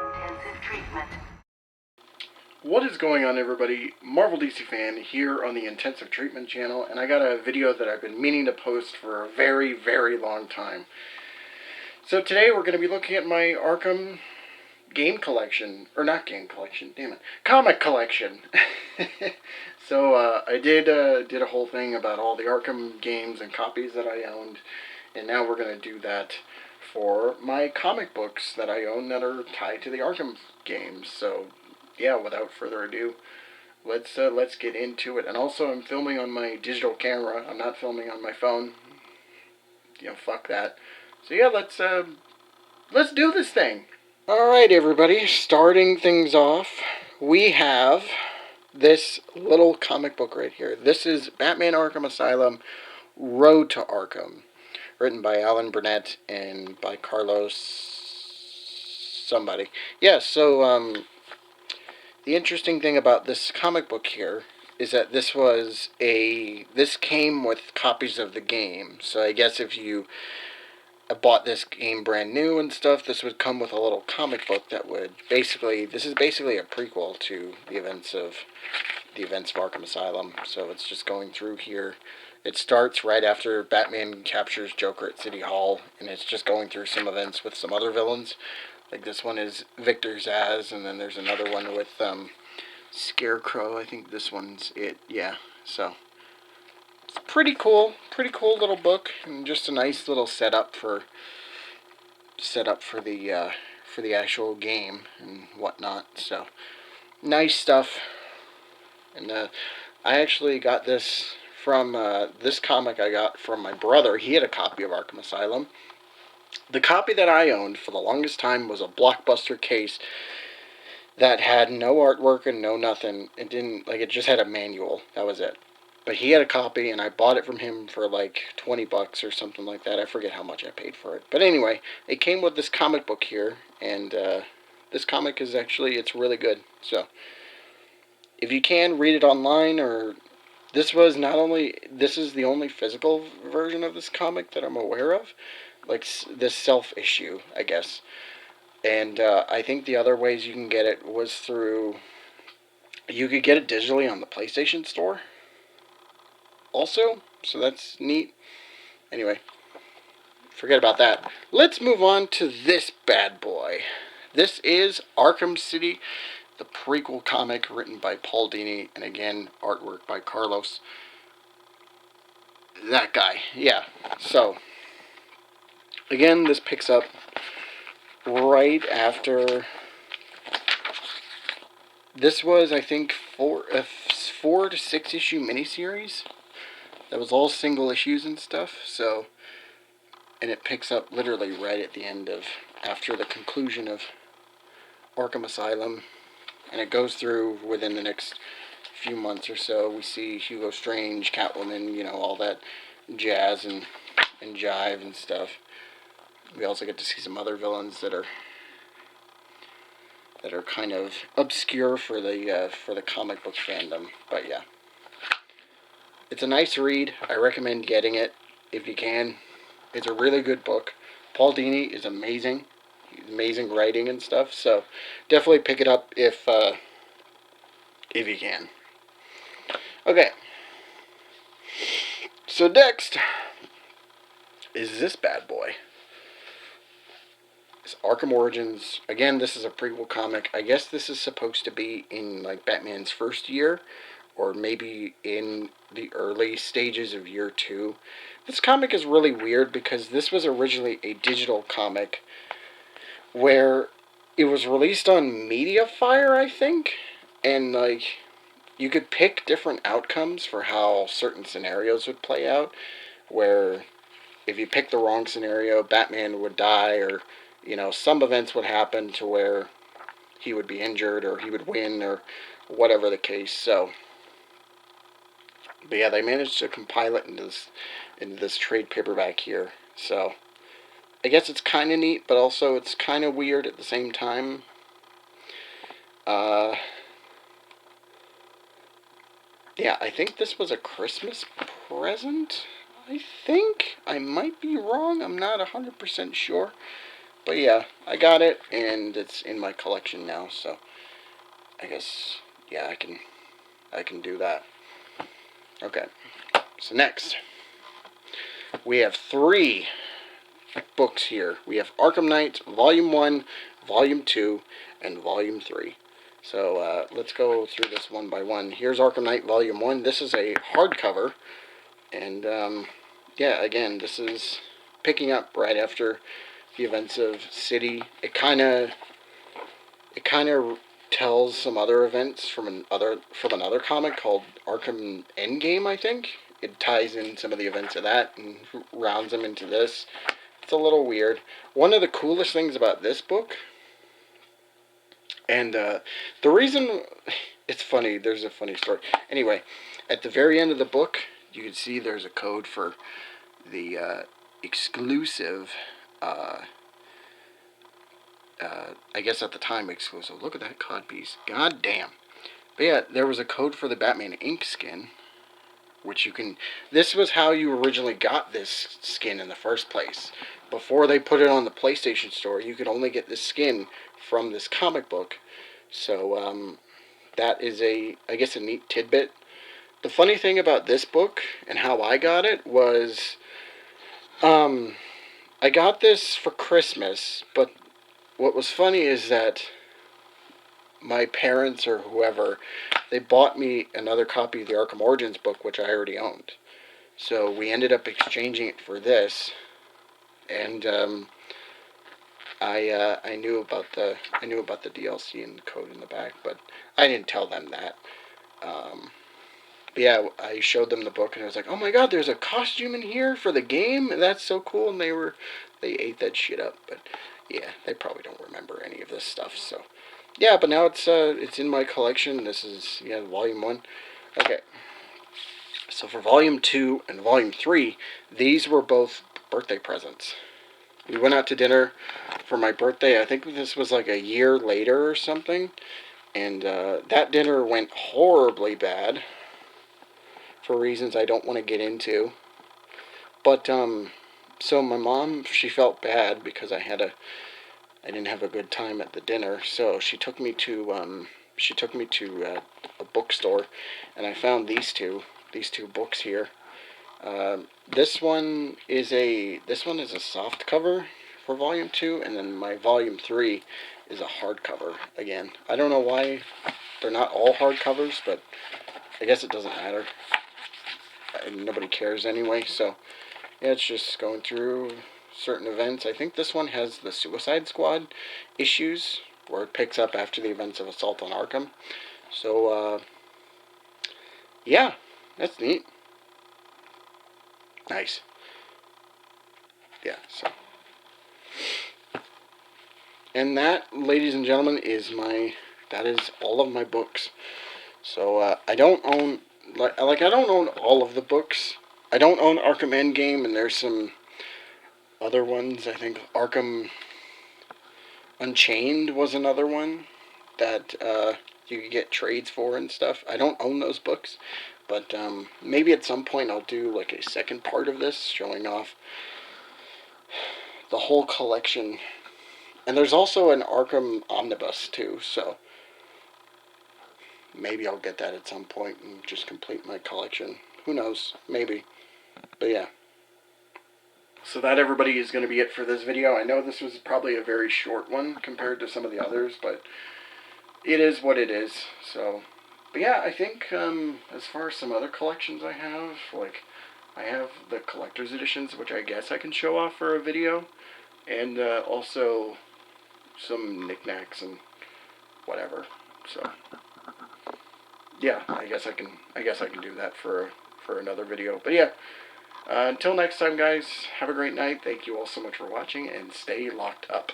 intensive treatment. What is going on, everybody? Marvel DC Fan here on the Intensive Treatment channel, and I got a video that I've been meaning to post for a very, very long time. So today we're going to be looking at my Arkham game collection, or not game collection, damn it, comic collection. So I did a whole thing about all the Arkham games and copies that I owned, and now we're going to do that for my comic books that I own that are tied to the Arkham games. So yeah, without further ado, let's get into it. And also, I'm filming on my digital camera. I'm not filming on my phone. You know, fuck that. So yeah, let's do this thing. All right, everybody. Starting things off, we have this little comic book right here. This is Batman Arkham Asylum: Road to Arkham, written by Alan Burnett and by Carlos somebody. Yeah. So the interesting thing about this comic book here is that this came with copies of the game. So I guess if you bought this game brand new and stuff, this would come with a little comic book that would this is basically a prequel to the events of Arkham Asylum. So it's just going through here. It starts right after Batman captures Joker at City Hall, and it's just going through some events with some other villains. Like this one is Victor Zsasz, and then there's another one with Scarecrow. I think this one's it. Yeah, so it's pretty cool little book, and just a nice little setup for the actual game and whatnot. So nice stuff. And I actually got this from this comic I got from my brother. He had a copy of Arkham Asylum. The copy that I owned for the longest time was a Blockbuster case that had no artwork and no nothing. It just had a manual. That was it. But he had a copy, and I bought it from him for like $20 or something like that. I forget how much I paid for it. But anyway, it came with this comic book here, and this comic is it's really good. So if you can, read it online, or this is the only physical version of this comic that I'm aware of. Like this self-issue, I guess. And I think the other ways you can get it was you could get it digitally on the PlayStation Store also, so that's neat. Anyway, forget about that. Let's move on to this bad boy. This is Arkham City, the prequel comic written by Paul Dini, and again, artwork by Carlos. That guy, yeah. So, again, this picks up right after. This was, I think, a 4 to 6 issue miniseries that was all single issues and stuff. So, and it picks up literally right at the end after the conclusion of Arkham Asylum, and it goes through within the next few months or so. We see Hugo Strange, Catwoman, all that jazz and jive and stuff. We also get to see some other villains that are kind of obscure for the comic book fandom. But yeah, it's a nice read. I recommend getting it if you can. It's a really good book. Paul Dini is amazing. Amazing writing and stuff. So definitely pick it up if you can. Okay. So next is this bad boy. It's Arkham Origins. Again, this is a prequel comic. I guess this is supposed to be in like Batman's first year, or maybe in the early stages of year 2. This comic is really weird because this was originally a digital comic where it was released on Mediafire, I think, and you could pick different outcomes for how certain scenarios would play out, where if you picked the wrong scenario, Batman would die, or some events would happen to where he would be injured or he would win, or whatever the case. So, but yeah, they managed to compile it into this trade paperback here. So I guess it's kind of neat, but also it's kind of weird at the same time. Yeah, I think this was a Christmas present. I think I might be wrong. I'm not 100% sure. But yeah, I got it, and it's in my collection now, so I guess, yeah, I can do that. Okay, so next, we have 3 books here. We have Arkham Knight, Volume 1, Volume 2, and Volume 3. So let's go through this one by one. Here's Arkham Knight Volume 1. This is a hardcover, and yeah, again, this is picking up right after the events of City. It kind of tells some other events from another comic called Arkham Endgame, I think. It ties in some of the events of that and rounds them into this. It's a little weird. One of the coolest things about this book, and the reason, it's funny, there's a funny story. Anyway, at the very end of the book, you can see there's a code for the exclusive, I guess at the time exclusive. Look at that codpiece. God damn. But yeah, there was a code for the Batman ink skin, which you can... This was how you originally got this skin in the first place. Before they put it on the PlayStation Store, you could only get this skin from this comic book. So, that is I guess a neat tidbit. The funny thing about this book, and how I got it, was... I got this for Christmas, but what was funny is that my parents or whoever, they bought me another copy of the Arkham Origins book, which I already owned. So we ended up exchanging it for this, and I knew about the DLC and the code in the back, but I didn't tell them that. But yeah, I showed them the book, and I was like, "Oh my God, there's a costume in here for the game. That's so cool!" And they ate that shit up. But yeah, they probably don't remember any of this stuff. So yeah, but now it's in my collection. This is, yeah, Volume 1. Okay. So for Volume 2 and Volume 3, these were both birthday presents. We went out to dinner for my birthday. I think this was like a year later or something. And that dinner went horribly bad for reasons I don't want to get into. But so my mom, she felt bad because I didn't have a good time at the dinner. So she took me to a bookstore, and I found these two books here. This one is a soft cover for Volume 2, and then my Volume 3 is a hardcover again. I don't know why they're not all hardcovers, but I guess it doesn't matter. Nobody cares anyway, so yeah, it's just going through certain events. I think this one has the Suicide Squad issues, where it picks up after the events of Assault on Arkham. So, yeah, that's neat. Nice. Yeah, so. And that, ladies and gentlemen, that is all of my books. So, I don't own, I don't own all of the books. I don't own Arkham Endgame, and there's some other ones. I think Arkham Unchained was another one that you could get trades for and stuff. I don't own those books, but maybe at some point I'll do like a second part of this showing off the whole collection. And there's also an Arkham Omnibus too, so maybe I'll get that at some point and just complete my collection. Who knows? Maybe. But yeah. So that, everybody, is going to be it for this video. I know this was probably a very short one compared to some of the others, but it is what it is. So, but yeah, I think as far as some other collections I have, like I have the collector's editions, which I guess I can show off for a video, and also some knickknacks and whatever. So yeah, I guess I can do that for another video. But yeah. Until next time, guys, have a great night. Thank you all so much for watching, and stay locked up.